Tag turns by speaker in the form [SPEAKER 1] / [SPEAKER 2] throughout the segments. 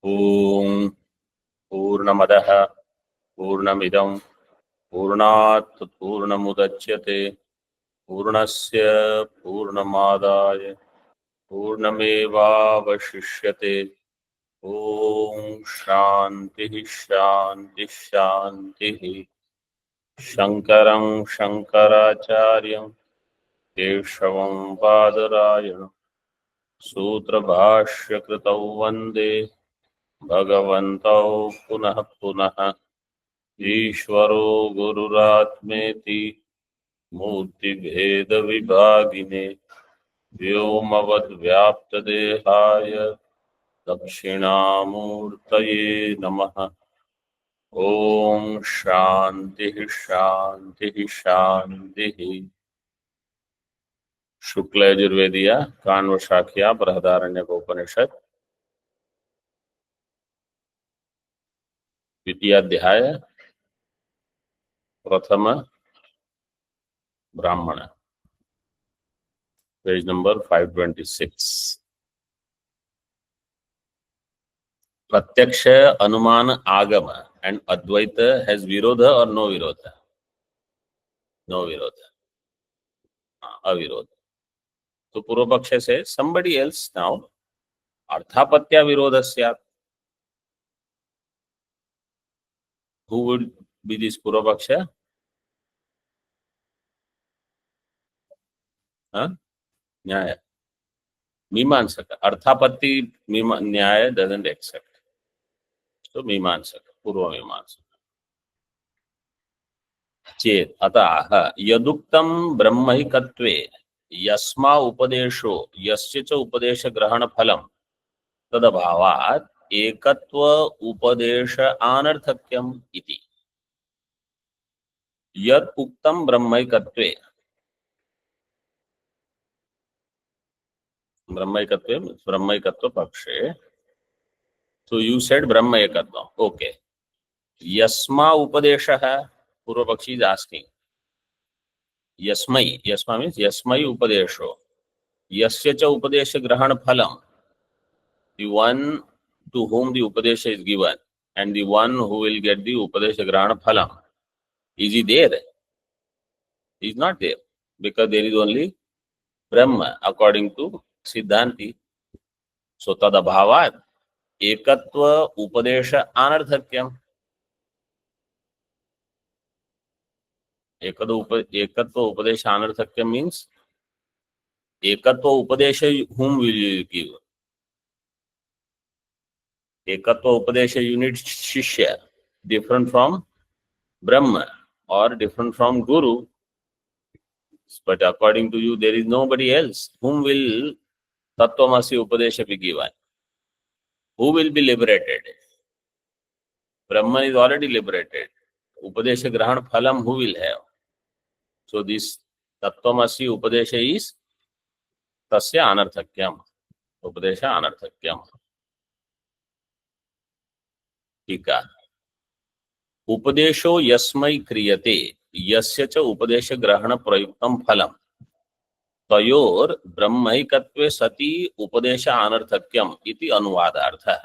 [SPEAKER 1] ओम पूर्णमदः पूर्णमिदं पूर्णात् पूर्णमुदच्यते पूर्णस्य पूर्णमादाय पूर्णमेवावशिष्यते। ओम शांति शांति शांति। शंकरं शंकराचार्यं केशवं बादरायणं सूत्रभाष्यकृतौ वन्दे भगवन्तौ पुनः पुनः। ईश्वरो गुरुरात्मेति मूर्तिभेदविभागिने व्योमवद्व्याप्तदेहाय दक्षिणामूर्तये नमः। ओम शांति शांति शांति। शुक्ल यजुर्वेदीय काण्व शाख्या बृहदारण्यकोपनिषद द्वितीय अध्याय प्रथम ब्राह्मण पेज नंबर 526। प्रत्यक्ष अनुमान आगम एंड अद्वैत हैज विरोध और नो विरोध? नो विरोध, अविरोध। तो पूर्व पक्ष से somebody else now अर्थापत्या विरोध स्यात्। who would be this पूर्व पक्ष? न्याय मीमांसक। अर्थापत्ति न्याय doesn't accept, तो मीमांसक पूर्व मीमांसक चेत अतः यदुक्तं ब्रह्मैकत्वे यस्मा उपदेशो यस्य च उपदेश ग्रहण फलम तदभावात् एकत्व उपदेश अनर्थक्यम इति। यद उक्तं ब्रह्मैकत्वे, ब्रह्मैकत्वे ब्रह्मैकत्व पक्षे, so you said ब्रह्म एकत्व, okay. यस्मा उपदेश है, पूर्व पक्षी is asking यस्मै, यस्मा means यस्मै उपदेशो यस्य च उपदेश ग्रहण फलम, the one to whom the upadesha is given and the one who will get the upadesha grahana phalam, is he there? He is not there, because there is only Brahma according to Siddhanti. So tadabhavat ekatva upadesha anarthakyam. Ekatva upadesha anarthakyam means ekatva upadesha whom will you give? Ekatva upadesha you need shishya, different from Brahma or different from Guru. But according to you, there is nobody else. Whom will Tattvamasi Upadesha be given? Who will be liberated? Brahman is already liberated. Upadesha Grahan Phalam, who will have? So this Tattvamasi Upadesha is Tasya Anarthakyam. Upadesha Anarthakyam. Tika. Upadesho Yasmai Kriyate Yasya cha Upadesha Grahana Prayuktam Phalam तयोर ब्रह्मैकत्वे सति उपदेश अनर्थक्यम इति अनुवादार्थः।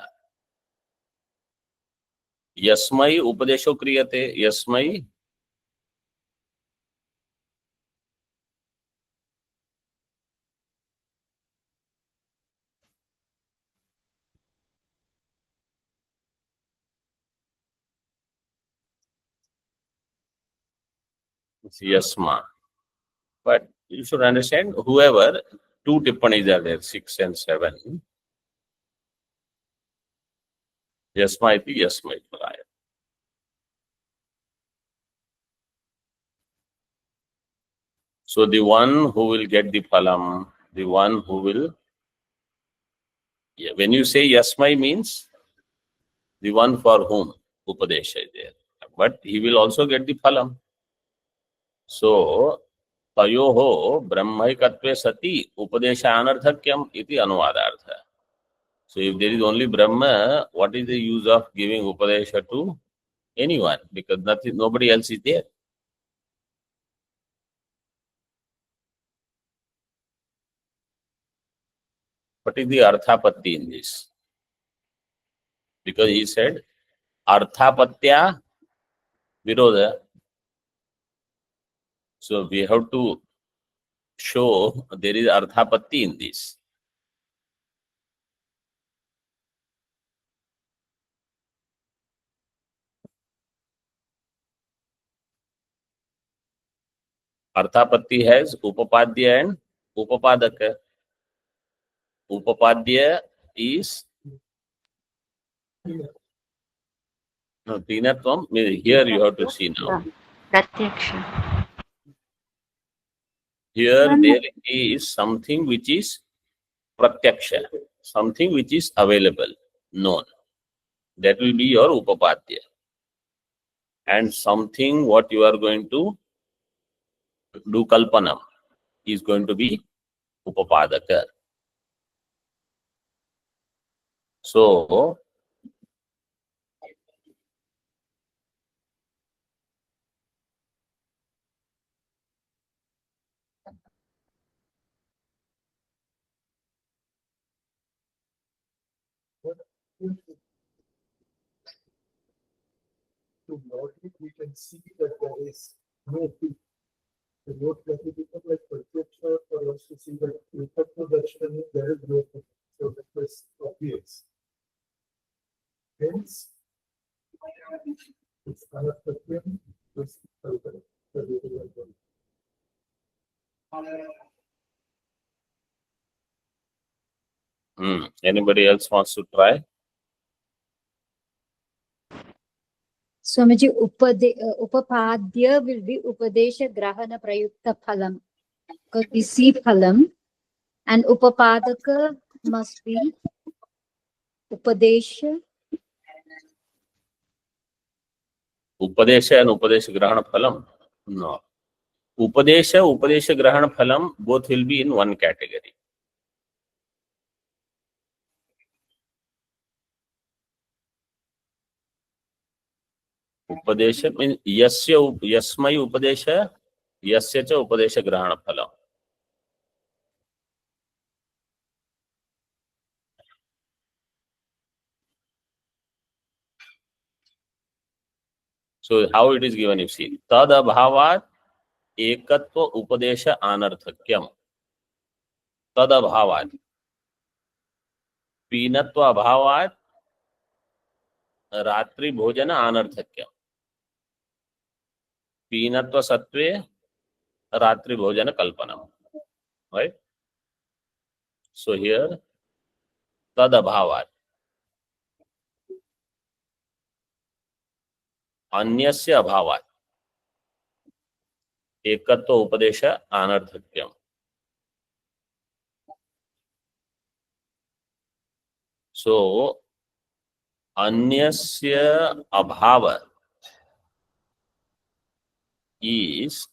[SPEAKER 1] यस्मै उपदेशो क्रियते, यस्मै यस्मा, but you should understand whoever, two tippanis are there, 6 and 7. Yasma iti yasma itmaraya. So the one who will get the phalam, the one who will, when you say yasmai means the one for whom upadesha is there, but he will also get the phalam. So तयोः ब्रह्मैकत्वे सति उपदेशानर्थक्यम इति अनुवादार्थ. So if there is only Brahma, what is the use of giving upadesha to anyone? Because nobody else is there. What is the arthapatti in this? because he said arthapatya virodha. So we have to show there is arthapatti in this. Arthapatti has upapadya and upapadaka. Upapadya is no tinatvam. Here you have to see now.
[SPEAKER 2] Pratyaksha.
[SPEAKER 1] Here there is something which is pratyaksha, something which is available, known. That will be your upapadya. And something what you are going to do kalpanam is going to be upapadaka. So
[SPEAKER 3] to logic, we can see that there is no peak. The note that we become like Pratyaksha for us to see that Vipassana Darshan, there is no peak. So that is obvious. Hence, it's Anapatyam, it's Kalpana.
[SPEAKER 1] Anybody else wants to try?
[SPEAKER 4] Swamiji, upapadya will be upadesha grahana prayukta phalam. Because we see phalam, and upapadaka must be upadesha.
[SPEAKER 1] Upadesha and upadesha grahana phalam? No. Upadesha grahana phalam, both will be in one category. Upadesha means yasmai upadesha, yasya cha upadesha grahana phalam. So how it is given, you see. Tad abhavat ekatva upadesha anarthakyam. Tad abhavat. पीनत्व अभावात् रात्रि भोजन अनर्थक्य. पीनत्व सत्वे रात्रि भोजन कल्पनम. Right? So here tad abhavat अन्यस्य अभावात् एकत्व उपदेश अनर्थक्यम. So अन्यस्य अभाव is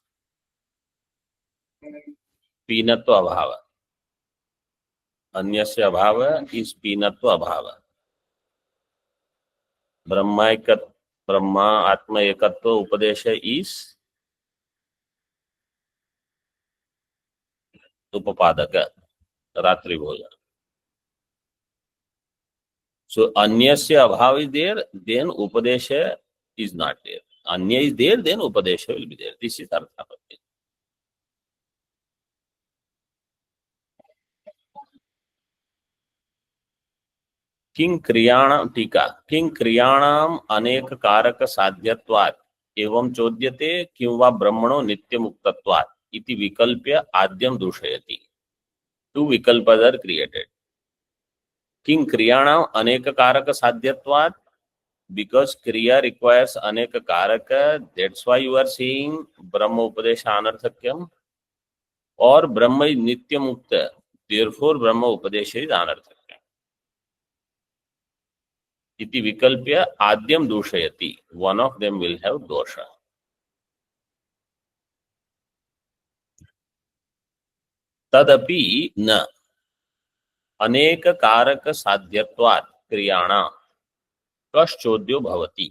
[SPEAKER 1] पीनत्व अभाव. अन्यस्य अभाव is पीनत्व अभाव. ब्रह्मा आत्मा एकत्व उपदेश is upapadaka, ratri bhojan. So anyasya abhav is there, then upadesha is not there. Anya is there, then upadesha will be there. This is arthapatti. किं क्रियाणाम टीका किं क्रियाणाम अनेक कारक साध्यत्वात् एवं चोद्यते किं वा ब्रह्मणो नित्य मुक्तत्वात् इति विकल्प्य आद्यम दूषयति. Two vikalpas are created. किं क्रियाणाम अनेक कारक साध्यत्वात्, because kriya requires aneka karaka, that's why you are seeing brahma upadesha anarthakyam, or brahma is nitya mukta, therefore brahma upadesha is anarthakyam. Iti vikalpya adyam doshayati, one of them will have dosha. तदपि न अनेक कारक साध्यत्वात् क्रियाणां कश्चोद्यो भवति.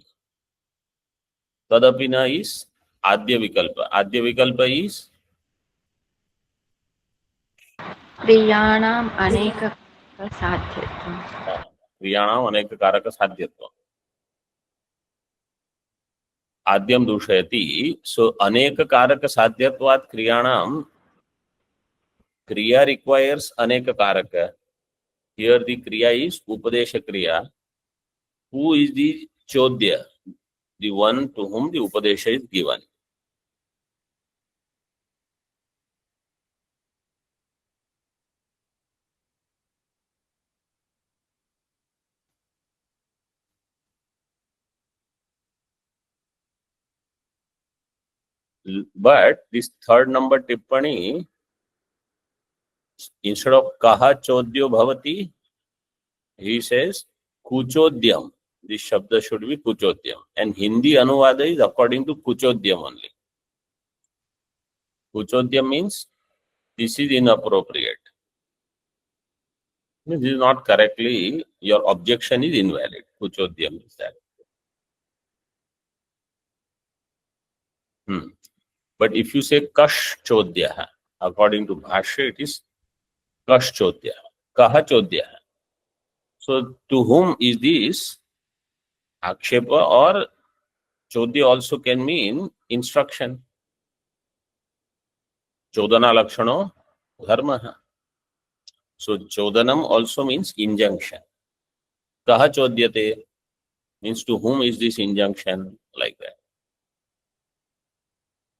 [SPEAKER 1] तदपि न is आद्य विकल्प. आद्य विकल्प is
[SPEAKER 2] क्रियाणाम अनेक साध्यत्वम्.
[SPEAKER 1] क्रियाणाम् अनेककारक साध्यत्वम् आद्यं दूषयति. सो अनेककारक साध्यत्वात् क्रियाणां kriya requires aneka karaka. Here the kriya is upadesha kriya. Who is the chodya? The one to whom the upadesha is given. But this third number tippani, instead of kaha chodyo bhavati, he says kuchodyam. This shabda should be kuchodyam. And Hindi anuvada is according to kuchodyam only. Kuchodyam means this is inappropriate. This is not correctly, your objection is invalid. Kuchodyam is that. But if you say kash chodya, according to Bhashya, it is kash chodya. Kaha chodya. So to whom is this? Akshepa or chodya also can mean instruction. Chodana lakshano dharmaha. So chodanam also means injunction. Kaha chodyate means to whom is this injunction, like that.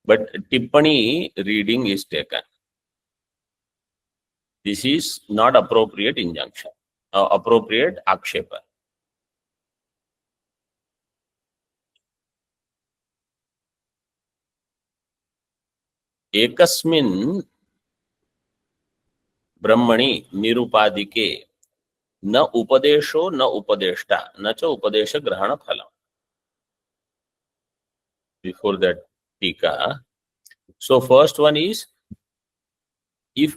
[SPEAKER 1] But tippani reading is taken. This is not appropriate injunction, appropriate akshepa. एकस्मिन् ब्रह्मणि निरुपादिके न उपदेशो न उपदेष्टा न च उपदेश ग्रहण फलम. Before that, tika. So first one is, if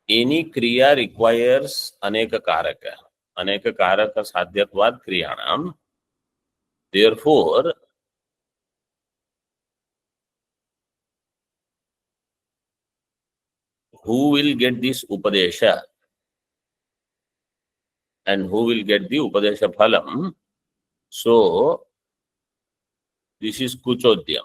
[SPEAKER 1] any kriya requires aneka karaka sadhyatvad kriyanam, therefore who will get this upadesha and who will get the upadesha phalam? So this is kuchodyam.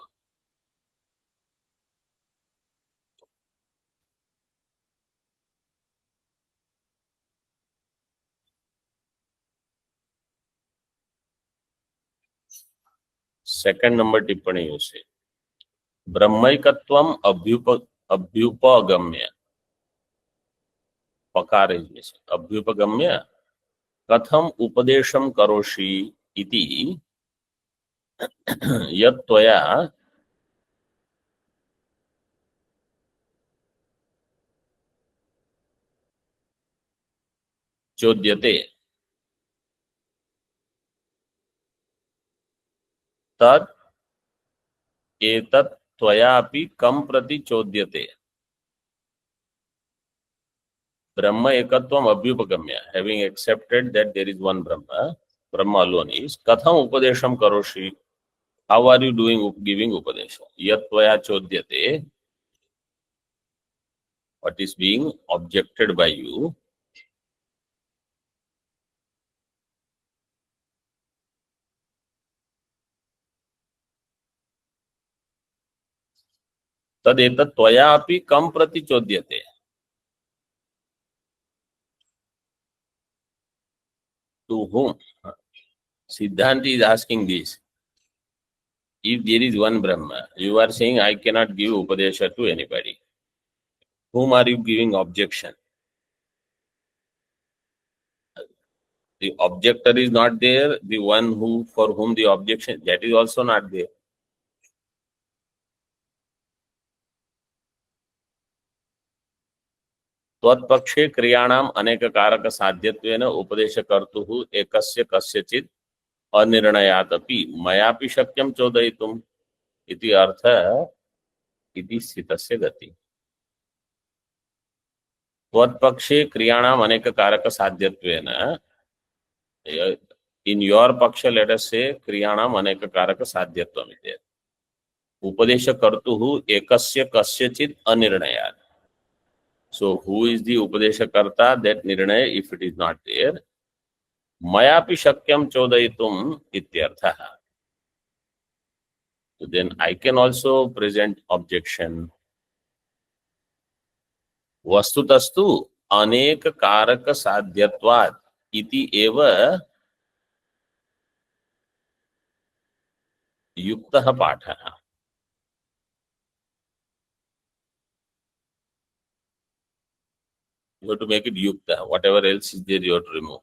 [SPEAKER 1] Second number tippani you say. Brahmaikatvam abhyupagamya. Pakara is missing. Abhyupagamya. Katham upadesham karoshi iti yat tvaya chodyate tad etat tvayapi kam prati chodyate. Brahma ekatvam abhyupagamya. Having accepted that there is one Brahma, Brahma alone is, katham upadesham karoshi. How are you doing giving upadesha? Yat tvaya chodyate. What is being objected by you? Tad etat tvayapi kam prati chodyate. To whom? Siddhanti is asking this. If there is one Brahma, you are saying I cannot give upadesha to anybody. Whom are you giving objection? The objector is not there. The one who for whom the objection, that is also not there. त्वत्पक्षे क्रियाणाम अनेक कारक साध्यत्वेन उपदेश कर्तुः एकस्य कस्यचित् अनिर्णयादपि मयापि शक्यं चोदयितुम् इति अर्थ इति स्थितस्य गति. त्वत्पक्षे क्रियाणाम अनेक कारक साध्यत्वेन, in your paksha let us say क्रियाणाम अनेक कारक साध्यत्वम् इति. उपदेश कर्तुः एकस्य कस्यचित् अनिर्णयात्. So who is the upadesha karta? That nirnaya, if it is not there, मयापि शक्यं चोदयितुम् इत्यर्थः. So then I can also present objection. वस्तुतस्तु अनेक कारक साध्यत्वात् इति एव युक्तः पाठः. You have to make it yukta. Whatever else is there, you have to remove.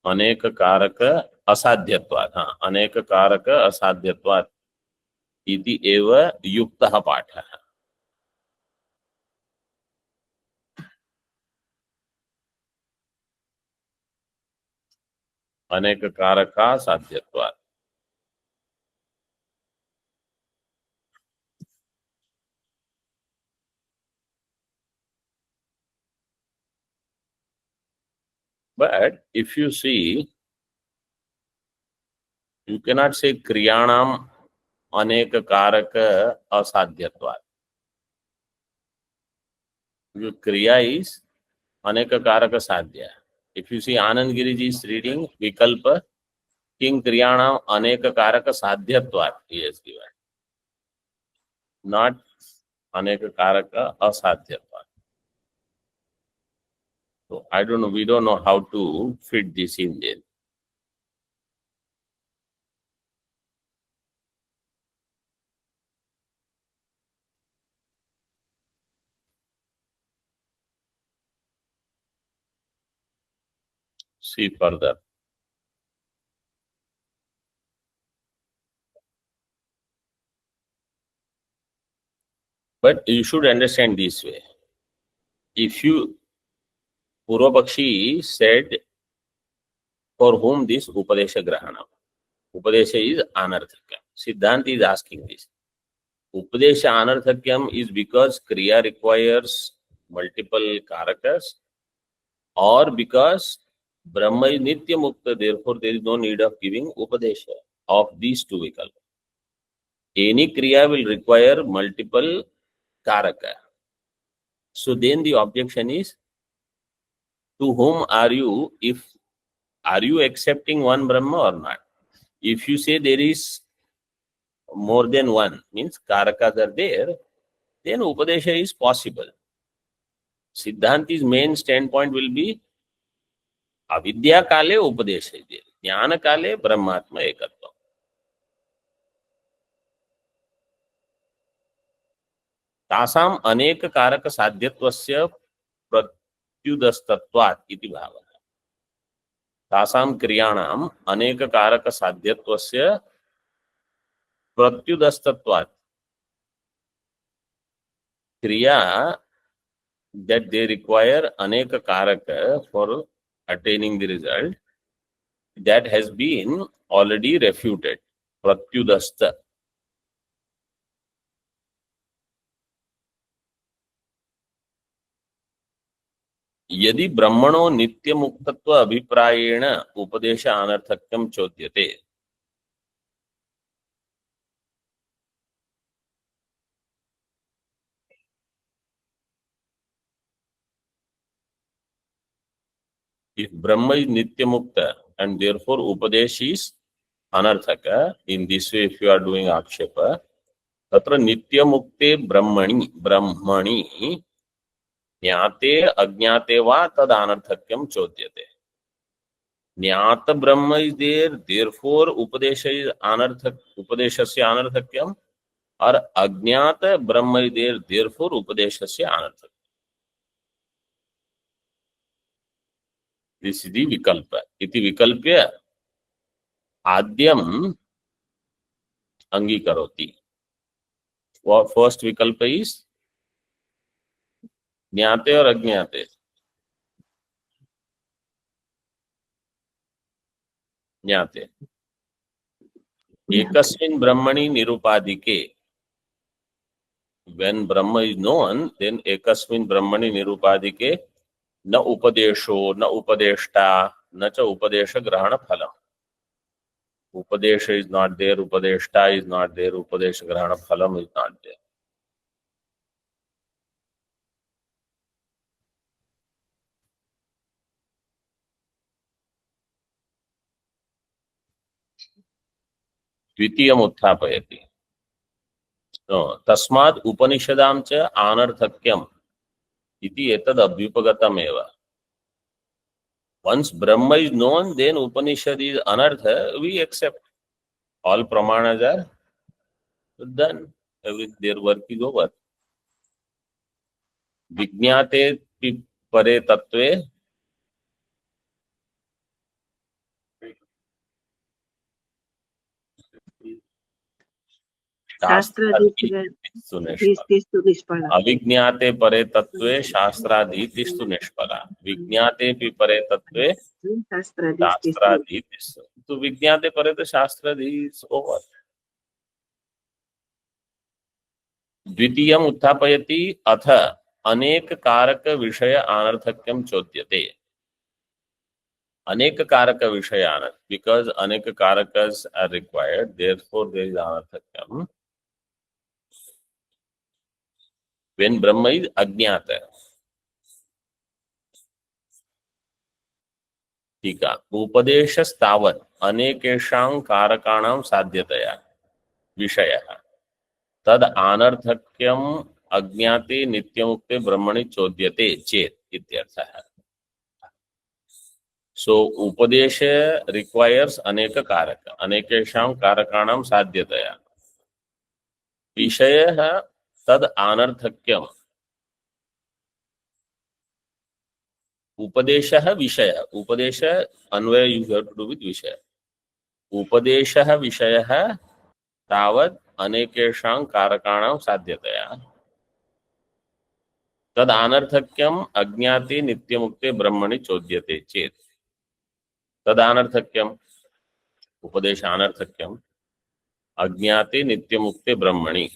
[SPEAKER 1] अनेक कारक असाध्यत्वात्. हाँ, अनेक कारक असाध्यत्वात् इति एव युक्तः पाठः. अनेक कारका साध्यत्वात्. But if you see, you cannot say kriyanam अनेक कारक असाध्यत्वात्. Because kriya is अनेक कारक साध्य. If you see Anand Giriji is reading vikalpa किं क्रियाणाम अनेक कारक साध्यत्वात्, he has given, not अनेक कारक असाध्यत्वात्. So I don't know, we don't know how to fit this in there. See further. But you should understand this way. If you, Purvapakshi said, for whom this Upadesha Grahana? Upadesha is Anarthakya. Siddhanta is asking this. Upadesha Anarthakyam is because Kriya requires multiple karakas, or because Brahma is Nitya Mukta, therefore there is no need of giving Upadesha of these two vikalpas. Any Kriya will require multiple karaka. So then the objection is, to whom are you, are you accepting one Brahma or not? If you say there is more than one, means karakas are there, then Upadesha is possible. Siddhanti's main standpoint will be, avidya kale Upadesha is there, jnana kale Brahmatma ekatva. तासाम अनेक कारक साध्यत्वस्य प्रत्युदस्तत्वात् इति भावः. तासाम क्रियाणाम अनेक कारक साध्यत्वस्य प्रत्युदस्तत्वात्. क्रिया that they require aneka karaka for attaining the result, that has been already refuted. Pratyudasta. यदि ब्रह्मणो नित्य मुक्तत्व अभिप्रायेण उपदेश अनर्थक्यम चोद्यते. If Brahma is nitya mukta and therefore upadesh is anarthaka, in this way if you are doing akshepa, तत्र नित्य मुक्ते ब्रह्मणि ज्ञाते अज्ञाते वा तद अनर्थक्यम चोद्यते. ज्ञात ब्रह्म इज देयर, देयरफॉर उपदेश इज अनर्थक, उपदेशस्य अनर्थक्यम, और अज्ञात ब्रह्म इज देयर, देयरफॉर उपदेशस्य अनर्थक्यम. दिस इज द विकल्प. इति विकल्प्य आद्यम अंगीकरोति. फर्स्ट विकल्प इज ज्ञाते और अज्ञाते. ज्ञाते एकस्मिन् ब्रह्मणि निरुपाधिके. When Brahma is known, then ekasmin brahmani nirupadike na upadesho na upadeshta na cha upadesha grahana phalam. Upadesha is not there, upadeshta is not there, upadesha grahana phalam is not there. द्वितीयम् उत्थापयति। तस्मात् उपनिषदां च अनर्थक्यम् इति एतद् अभ्युपगतमेव। Once Brahma is known, then Upanishad is anartha, we accept. All pramanas are done. Their work is over. Vijñāte pare tattve शास्त्राधीतिस्तु निष्फला। अविज्ञाते परे तत्वे शास्त्राधीतिस्तु निष्फला। विज्ञाते भी परे तत्वे शास्त्राधीतिस्तु। तो विज्ञाते परे तो शास्त्राधीत ओवर। द्वितीयम् उत्थापयति अथ अनेक कारक विषय अनर्थक्यं चोद्यते। अनेक कारक विषय अनर्थ, because अनेक कारकस are required, therefore there is अनर्थक्यम। When Brahma is अज्ञात। ठीक है। उपदेशस्तावत् अनेकेषां कारकाणां साध्यतया विषयः तद अनर्थक्यम् अज्ञाते नित्यमुक्ते ब्रह्मणि चोद्यते चेत इत्यर्थः। So उपदेश requires अनेक कारक, अनेकेषां कारकाणां साध्यतया विषयः तद अनर्थक्यम्। उपदेशः विषयः, उपदेश अन्वय you have to do with विषय। उपदेशः विषयः तावत् अनेकेषां कारकाणां साध्यतया तद अनर्थक्यम् अज्ञाते नित्यमुक्ते ब्रह्मणि चोद्यते चेत्। तद अनर्थक्यम्, उपदेश अनर्थक्यम्, अज्ञाते नित्यमुक्ते ब्रह्मणि,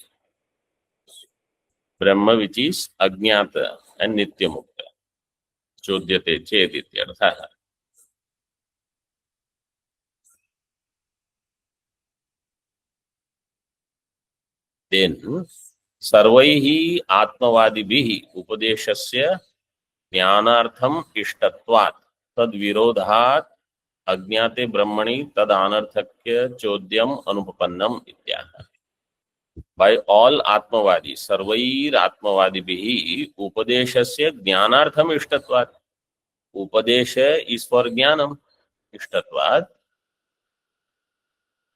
[SPEAKER 1] ब्रह्म which is अज्ञात and नित्यमुक्त, चोद्यते चेत् इत्यर्थः। Then सर्वैः आत्मवादिभिः उपदेशस्य ज्ञानार्थम् इष्टत्वात् तद विरोधात् अज्ञाते ब्रह्मणि तद अनर्थक्य चोद्यम अनुपपन्नम इत्याह। By all आत्मवादी, सर्वैर आत्मवादिभिः उपदेशस्य ज्ञानार्थम इष्टत्वात्, उपदेश is for ज्ञानम, इष्टत्वात्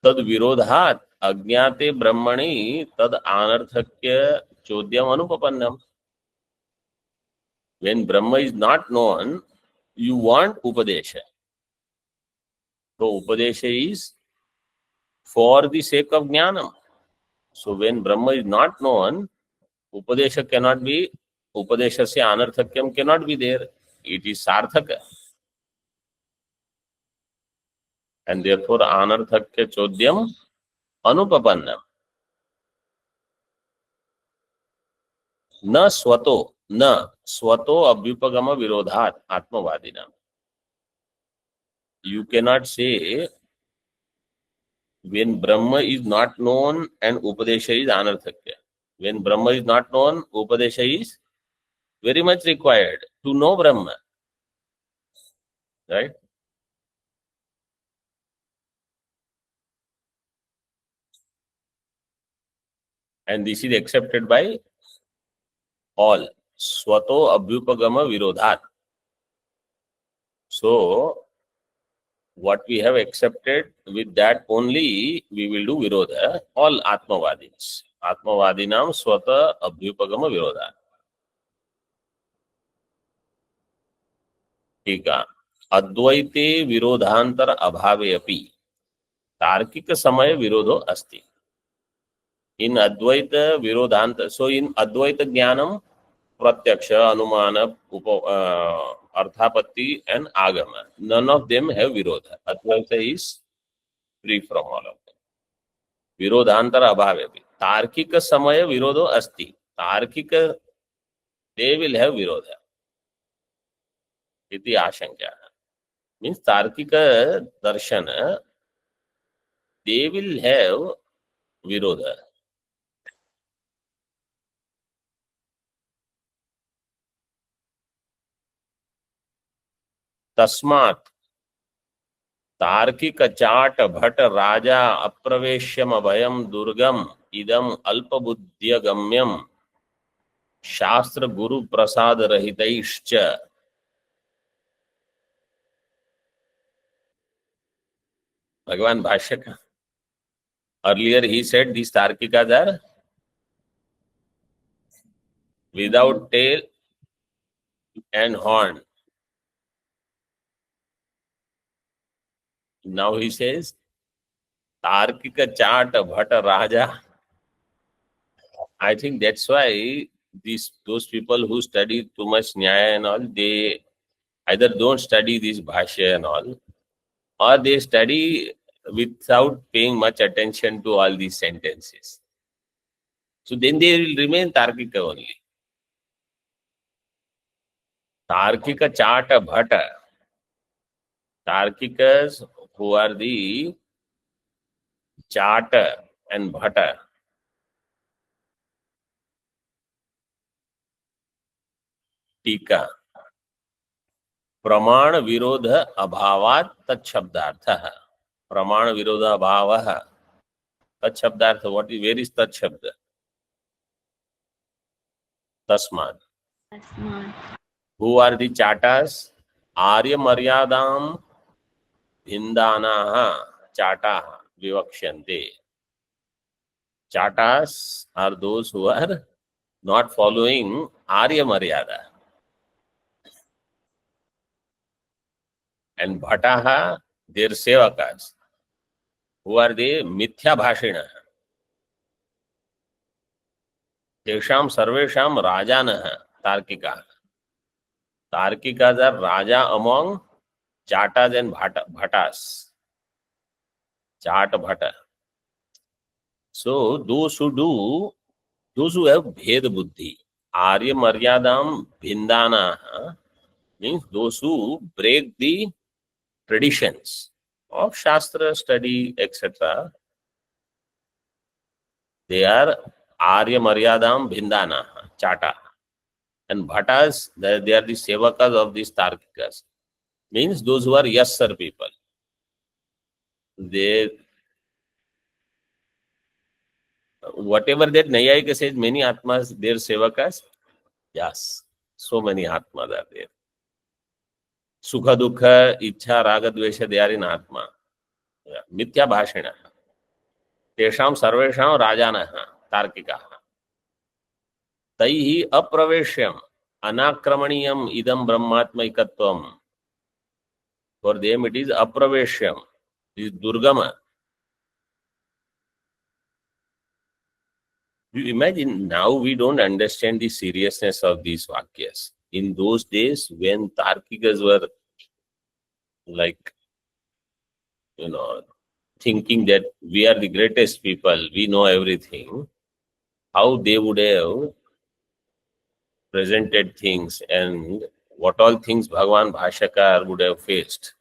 [SPEAKER 1] तद विरोधात् अज्ञाते ब्रह्मणि तद अनर्थक्य चोद्यम अनुपपन्नम। When Brahma is not known, you want upadesha. So upadesha is for the sake of jnanam. So when Brahma is not known, upadesha cannot be, upadeshasya anarthakyam cannot be there. It is sarthaka. And therefore anarthakya chodyam anupapannam. न स्वतो अभ्युपगम विरोधात आत्मवादिना। You cannot say when Brahma is not known and Upadesha is anarthakya. When Brahma is not known, Upadesha is very much required to know Brahma. Right? And this is accepted by all. Swato abhyupagama virodhat. So, what we have accepted, with that only we will do virodha. All Atmavadins. Atmavadinam swata abhyupagama virodhat. ठीक है। अद्वैते विरोधांतर अभावे अपि तार्किक समय विरोधो अस्ति। इन अद्वैत विरोधांत, सो इन अद्वैत ज्ञानम प्रत्यक्ष अनुमान अर्थापत्ति and agama, none of them have virodha. Advaita is free from all of them. Virodhantar abhave bhi tarkika samaya virodho asti. Tarkika, they will have virodha iti ashankya. Means tarkika darshana, they will have virodha. तस्मात् तार्किक चाट भट राजा अप्रवेश्यम अभयम दुर्गम इदम अल्पबुद्ध्य गम्यम शास्त्र गुरु प्रसाद रहितैश्च. भगवान भाष्य का earlier he said these tarkikas are without tail and horn. Now he says Tarkika Chat Bhatta Raja. I think that's why those people who study too much Nyaya and all, they either don't study this Bhashya and all, or they study without paying much attention to all these sentences. So then they will remain Tarkika only. Tarkika Chata Bhatta. Tarkikas who are the Chata and Bhatta. टीका प्रमाण विरोध अभावात् तत्शब्दार्थः. प्रमाण विरोध अभावः तत्शब्दार्थ. Where is तत्शब्द? तस्मात्. Who are the चाटास? आर्य मर्यादां भिन्दानाः चाटाः विवक्ष्यन्ते. चाटास are those who are not following Arya Maryada. And Bhattaha, their sevakas, who are the Mithya Bhashina. Tesham Sarvesham Rajanaha, Tarkika. Tarkikas are Raja among Chatas and Bhattas. Chata Bhatta. So those who have Bhed Buddhi, Arya Maryadam Bhindana, means those who break the traditions of Shastra study, etc. They are Arya Maryadam Bhindana, Chata. And Bhattas, they are the Sevakas of these Tarkikas. Means those who are yes sir people. They, whatever that Nayayika says, many Atmas, their Sevakas, yes, so many Atmas are there. Sukha Dukha, Ichha, Raga, Dvesha, they are in Atma. Mithya Bhashina. Tesham Sarvesham Rajanaha, Tarkikaha. Taihi Apraveshyam, Anakramaniyam Idam Brahmatmaikatvam. For them it is Apraveshyam, it is Durgama. You imagine, now we don't understand the seriousness of these Vakyas. In those days, when Tarkikas were like, thinking that we are the greatest people, we know everything, how they would have presented things and what all things Bhagavan Bhashyakar would have faced.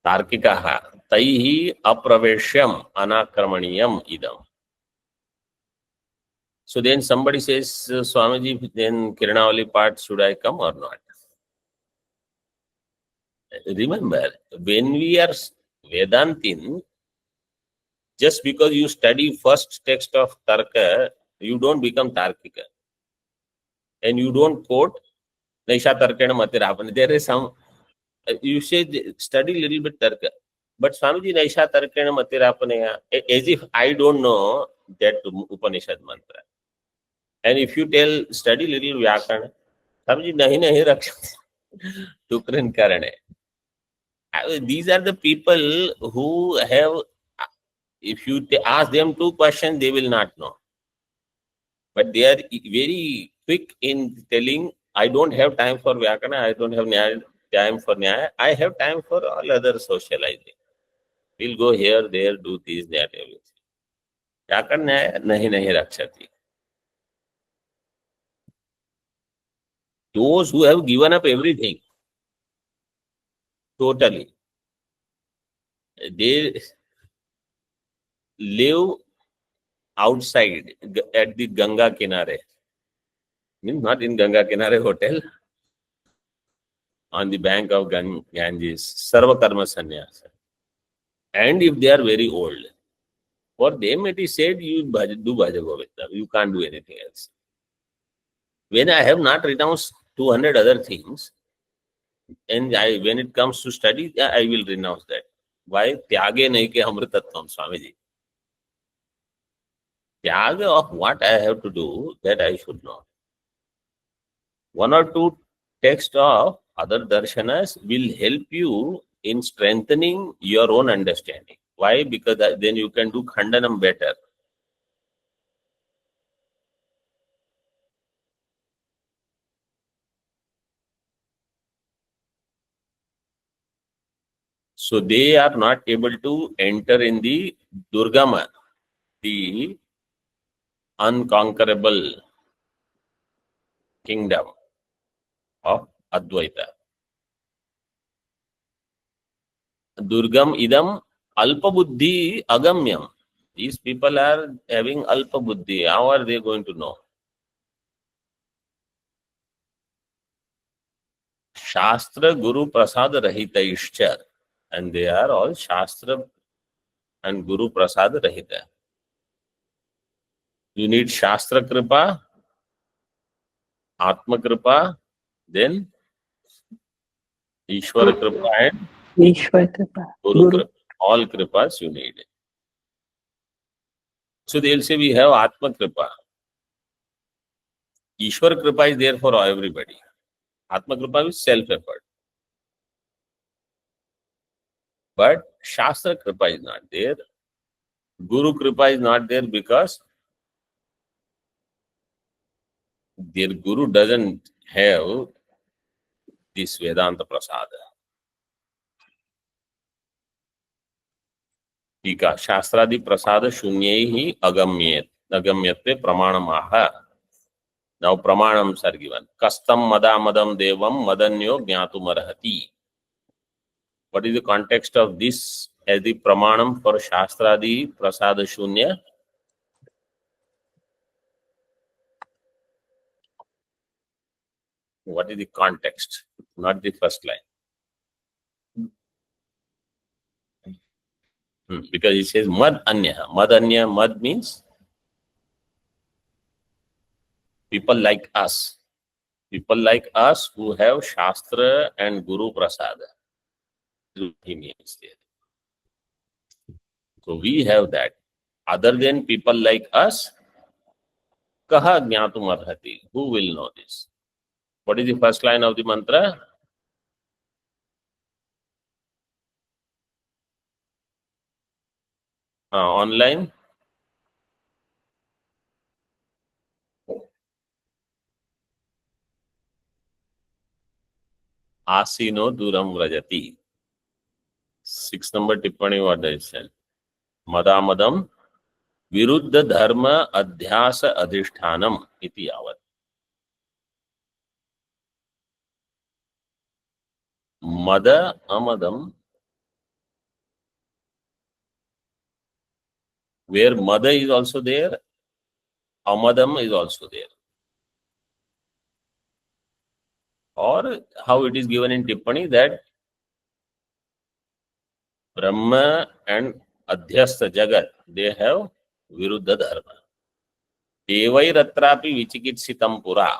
[SPEAKER 1] Tarkikaha, taihi apraveshyam anakramaniyam idam. So then somebody says, Swamiji, then Kiranavali part, should I come or not? Remember, when we are Vedantin, just because you study first text of Tarka, you don't become Tarkika. And you don't quote Naisha Tarkana Matirapana. There is some, you say, study little bit Tarka. But Swamiji, Naisha Tarkana Matirapana, as if I don't know that Upanishad mantra. And if you tell, study little Vyakarana, Swamiji, nahi rakshate. Tukran karane. These are the people who have, if you ask them 2 questions, they will not know. But they are very quick in telling, I don't have time for Vyakarana, I don't have time for Nyaya, I have time for all other socializing. We'll go here, there, do this, that, everything. Vyakarana nahi rakshati. Those who have given up everything, totally, they live outside at the Ganga Kinare. Means not in Ganga Kinare hotel, on the bank of Ganges, sarva karma sannyasa. And if they are very old, for them it is said you do bhaja govinda, you can't do anything else. When I have not renounced 200 other things, and when it comes to study, I will renounce that. Why? Tyage nahi ke amrtatvam, Swamiji. Tyag of what I have to do, that I should know. One or two texts of other darshanas will help you in strengthening your own understanding. Why? Because then you can do khandanam better. So they are not able to enter in the Durgama, the unconquerable kingdom of Advaita. Durgam idam alpa buddhi agamyam. These people are having alpa buddhi. How are they going to know? Shastra Guru Prasad Rahitaishcha. And they are all Shastra and Guru Prasad Rahita. You need Shastra Kripa, Atma Kripa, then Ishwara Kripa and
[SPEAKER 5] Ishwar Kripa.
[SPEAKER 1] Guru Kripa. All Kripas you need. So they'll say we have Atma Kripa. Ishwara Kripa is there for everybody. Atma Kripa is self-effort. But Shastra Kripa is not there. Guru Kripa is not there because their Guru doesn't have this Vedanta Prasada. Tika Shastradi Prasada Shunyehi Agamyate Pramanamaha. Now Pramanams are given. Kastam Madamadam Devam Madanyo Jnatumarhati. What is the context of this as the Pramanam for Shastradi Prasada Shunya? What is the context? Not the first line. Because it says Mad Anya. Mad Anya, Mad means people like us. People like us who have Shastra and Guru Prasada. He means there. So we have that. Other than people like us, Kaha Jnatum Arhati. Who will know this? What is the first line of the mantra? Online. Asino Duram Vrajati. 6 number Tippani, what does it say? Madamadam Viruddha Dharma Adhyasa Adhishthanam iti yavat. Mada Amadam, where Mada is also there, Amadam is also there. Or how it is given in Tippani that Brahma and Adhyastha Jagat, they have Viruddha Dharma. Evai Ratrapi Vichikitsitam Pura.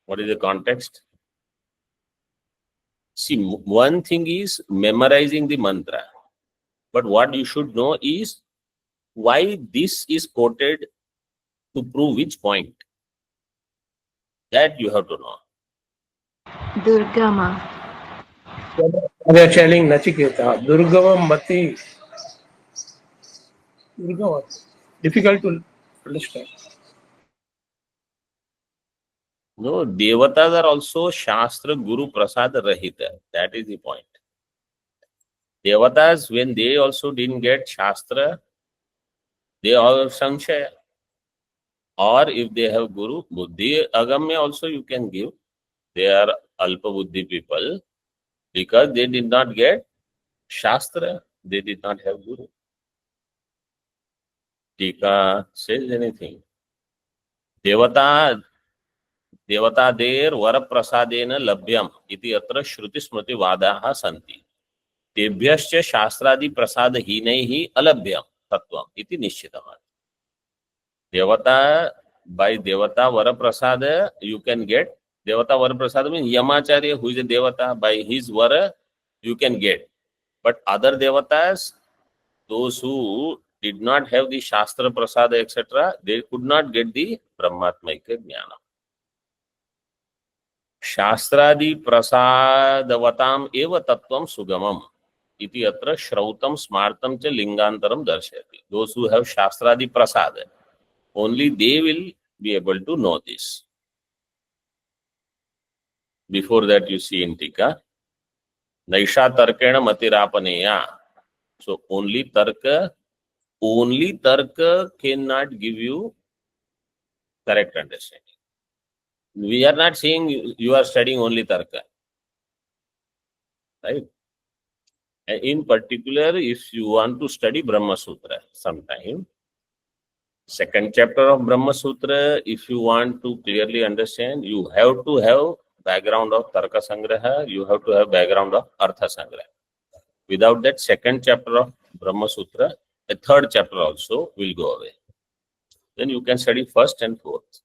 [SPEAKER 1] What is the context? See, one thing is memorizing the mantra. But what you should know is why this is quoted to prove which point. That you have to know.
[SPEAKER 2] Durgama.
[SPEAKER 5] They are telling Nachiketa, Durgama Mati. Durgama. Difficult to understand.
[SPEAKER 1] No, Devatas are also Shastra Guru Prasad Rahita. That is the point. Devatas, when they also didn't get Shastra, they all have Sanshaya. Or if they have Guru, Buddhi Agamya also you can give. They are Alpa Buddhi people because they did not get Shastra. They did not have Guru. Tika says anything. Devata, देवतादेर वरप्रसादेन लभ्यम इति अत्र श्रुतिस्मृतिवादाः सन्ति। तेभ्यश्च शास्त्रादि प्रसादहीनैः अलभ्यम तत्वम इति निश्चितम्। देवता, by devata varaprasada you can get. Devata varaprasada means Yamacharya, who is a devata, by his vara you can get. But other devatas, those who did not have the shastra prasada etc., they could not get the brahmatmaika jnana. शास्त्रादि प्रसादवताम एव तत्वम सुगमम इति अत्र श्रौतम स्मार्तम च लिंगांतरम दर्शयति. Those who have शास्त्रादि Prasad, only they will be able to know this. Before that, you see in Tika, Naisha Tarkena Matirapaneya. So only Tarka cannot give you correct understanding. We are not saying you are studying only Tarka, right? And in particular, if you want to study Brahma Sutra sometime, second chapter of Brahma Sutra, if you want to clearly understand, you have to have background of Tarka Sangraha, you have to have background of Artha Sangraha. Without that second chapter of Brahma Sutra, a third chapter also will go away. Then you can study first and fourth.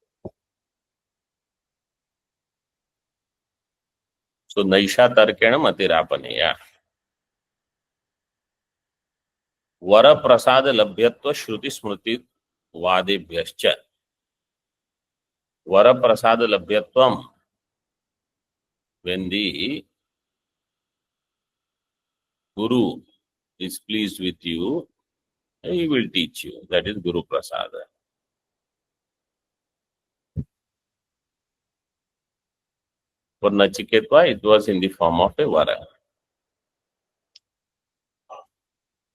[SPEAKER 1] So Naisha Tarkena Matirapaneya. Vara Prasada Labhyatva Shruti Smriti Vadebhyascha. Vara Prasada Labhyatvam. When the Guru is pleased with you, he will teach you. That is Guru Prasada. For Nachiketva, it was in the form of a vara.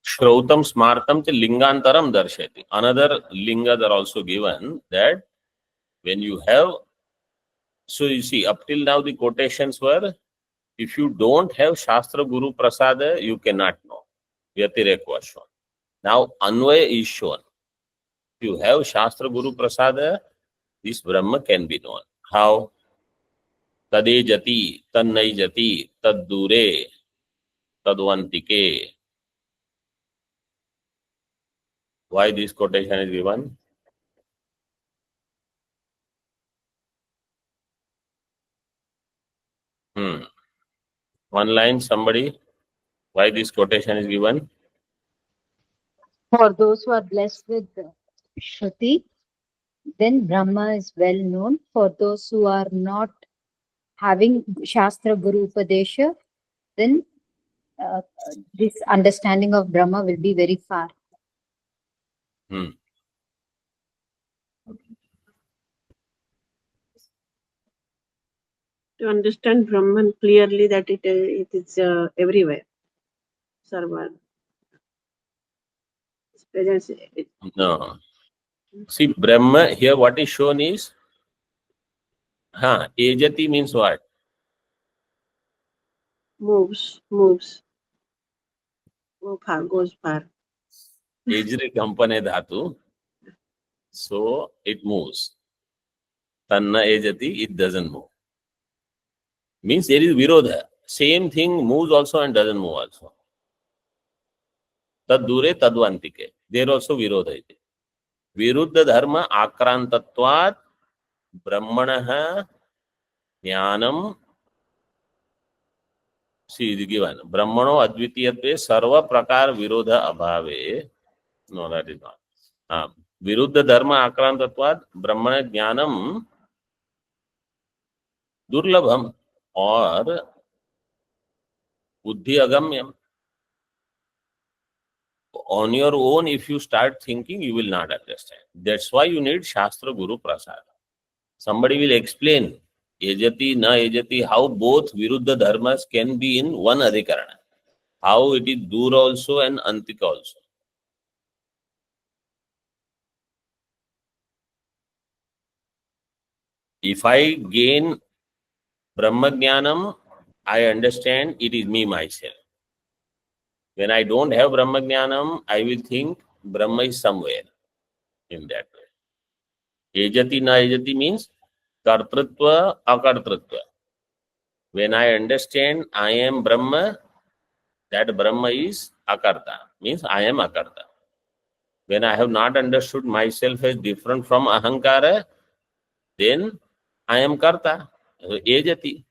[SPEAKER 1] Shrautam Smartam cha Lingantaram Darshati. Another lingas are also given, that when you have, so you see, up till now the quotations were, if you don't have Shastra Guru Prasada, you cannot know. Vyatirek was shown. Now Anvaya is shown. If you have Shastra Guru Prasada, this Brahma can be known. How? Tade jati, tannai jati, tad dure, tadvantike. Why this quotation is given? One line, somebody. Why this quotation is given?
[SPEAKER 4] For those who are blessed with Shruti, then Brahma is well known. For those who are not having Shastra Guru Upadesha, then this understanding of Brahma will be very far.
[SPEAKER 6] To understand Brahman clearly, that it is everywhere. Sarva. Its presence.
[SPEAKER 1] No. See, Brahma, here what is shown is, Ejati means what?
[SPEAKER 6] Moves. Far, goes far.
[SPEAKER 1] Ejre Kampane Dhatu. So it moves. Tanna Ejati, it doesn't move. Means there is Virodha. Same thing moves also and doesn't move also. Tad dure tadvantike. There also Virodha is. Viruddha dharma akrantatvat brahmanaha jnanam. See, it is given. Brahmano advitiyatve sarva prakar virodha abhave. No, that is not. Viruddha dharma akrantatvat brahmana jnanam durlabham or buddhi agamyam. On your own, if you start thinking, you will not understand. That's why you need Shastra Guru Prasada. Somebody will explain Ejati, na Ejati, how both Viruddha dharmas can be in one Adhikarana. How it is Dura also and Antika also. If I gain Brahma Jnanam, I understand it is me myself. When I don't have Brahma Jnanam, I will think Brahma is somewhere in that way. Ejati na Ejati means कर्तृत्व akartritva. When I understand I am Brahma, that Brahma is akarta, means I am akarta. When I have not understood myself as different from ahankara, then I am karta, ejati.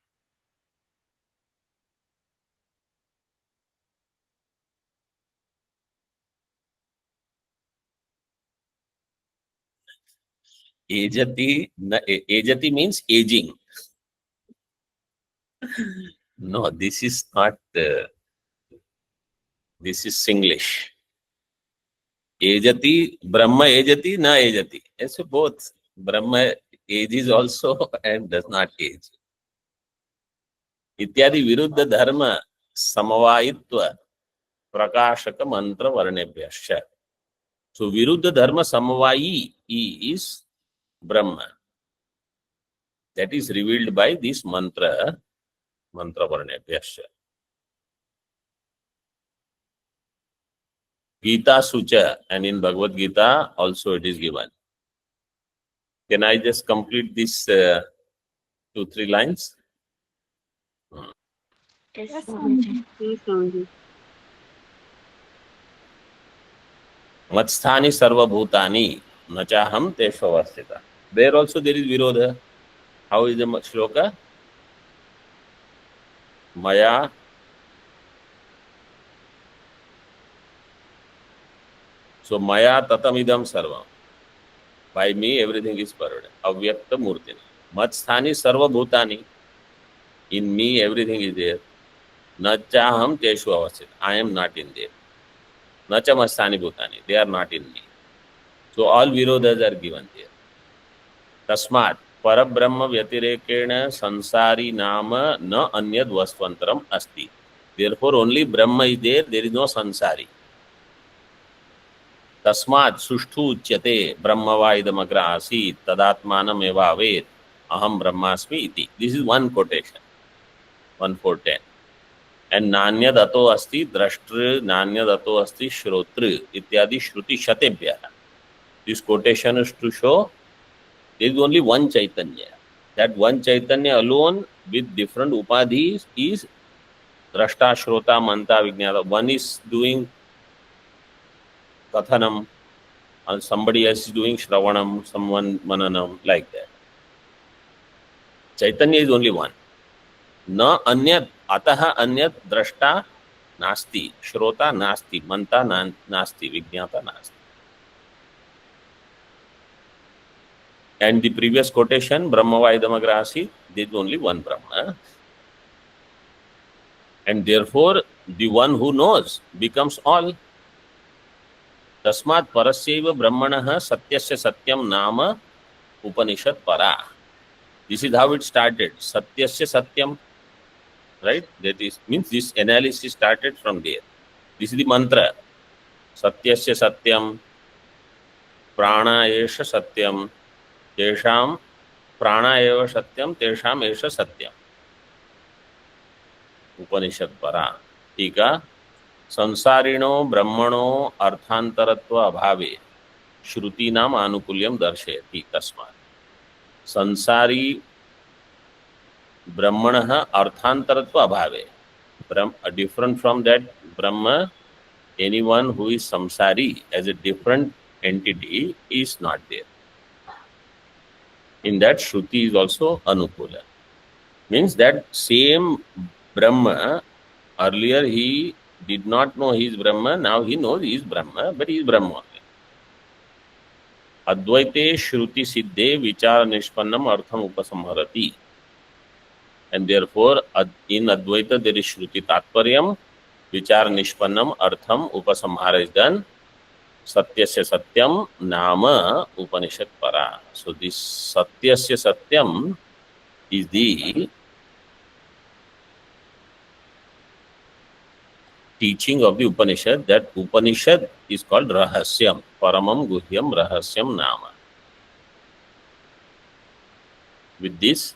[SPEAKER 1] Ejati means aging. No, this is not, this is Singlish. Ejati, Brahma ejati, na ejati. It's both. Brahma ages also and does not age. इत्यादि विरुद्ध धर्म समवायित्व प्रकाशक मंत्र वर्णेभ्यश्च. So viruddha dharma samavayi is Brahma. That is revealed by this mantra varnebhyascha. Gita Sucha, and in Bhagavad Gita also it is given. Can I just complete this 2-3 lines?
[SPEAKER 2] Yes, Swamiji.
[SPEAKER 6] Yes, Swamiji.
[SPEAKER 1] Matsthani sarva bhutani nachaham teshu avasthita. There also there is virodha. How is the shloka? Maya so maya tatamidam sarvam. By me everything is pervaded. Avyakta murtina. Matsthani sarva bhutani. In me everything is there. Nachaham teshu avasthita. I am not in there. Nacha masthani bhutani. They are not in me. So all virodhas are given there. Tasmat parabrahma vyatirekena sansari nama na anyad vasvantram asti. Therefore only Brahma is there is no sansari. Tasmat sushtu uchyate brahmava idamagra asit tadatmanam eva ved aham brahmasmi iti. This is one quotation. 1:410. And nanyadato asti drashtr, nanyadato asti shrotr ityadi shruti shatebhya. This quotation is to show there is only one Chaitanya. That one Chaitanya alone with different upadhis is drashta, shrota, manta, vijnata. One is doing kathanam and somebody else is doing shravanam, someone mananam, like that. Chaitanya is only one. Na anyat ataha anyat drashta nasti, shrota nasti, manta nasti, vijnata nasti. And the previous quotation, Brahmava idamagrasi, there is only one Brahma. And therefore, the one who knows becomes all. Tasmat parasyaiva brahmanaha satyasya satyam nama Upanishad para. This is how it started. Satyasya satyam. Right? That is, means this analysis started from there. This is the mantra. Satyasya satyam, prana esha satyam, tesham prana eva satyam, tesham esha satyam. Upanishad para. Tika sansarino brahmano arthantaratva abhave shruti nam anukulyam darshayati tasmat. Sansari brahmanaha arthantaratva abhave. Different from that Brahma, anyone who is samsari as a different entity is not there. In that Shruti is also Anukula. Means that same Brahma, earlier he did not know he is Brahma, now he knows he is Brahma, but he is Brahma only. Advaite Shruti Siddhe Vichara Nishpannam Artham Upasamharati. And therefore, in Advaita there is Shruti Tatparyam, Vichara Nishpannam Artham Upasamhara is done. Satyasya Satyam Nama Upanishad para. So this Satyasya Satyam is the teaching of the Upanishad. That Upanishad is called Rahasyam. Paramam Guhyam Rahasyam Nama. With this,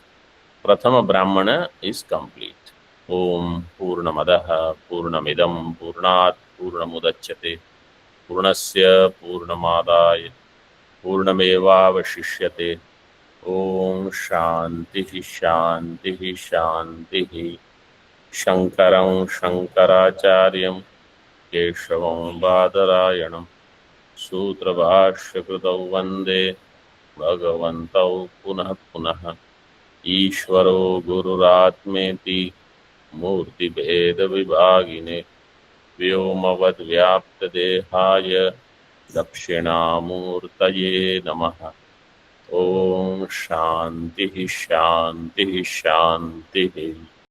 [SPEAKER 1] Prathama Brahmana is complete. Om Purnamadaha Purnamidam Purnat Purnamudachyate Purnasya Purnamadaya Purnamevavashishyate Om Shanti शांति शांति। शंकरं शंकराचार्यं केशवं बादरायणं सूत्रभाष्यकृतौ वन्दे भगवन्तौ पुनः पुनः। ईश्वरो गुरुरात्मेति मूर्तिभेदविभागिने व्योमवद्व्याप्तदेहाय दक्षिणामूर्तये नमः। ओम शांति शांति शांति।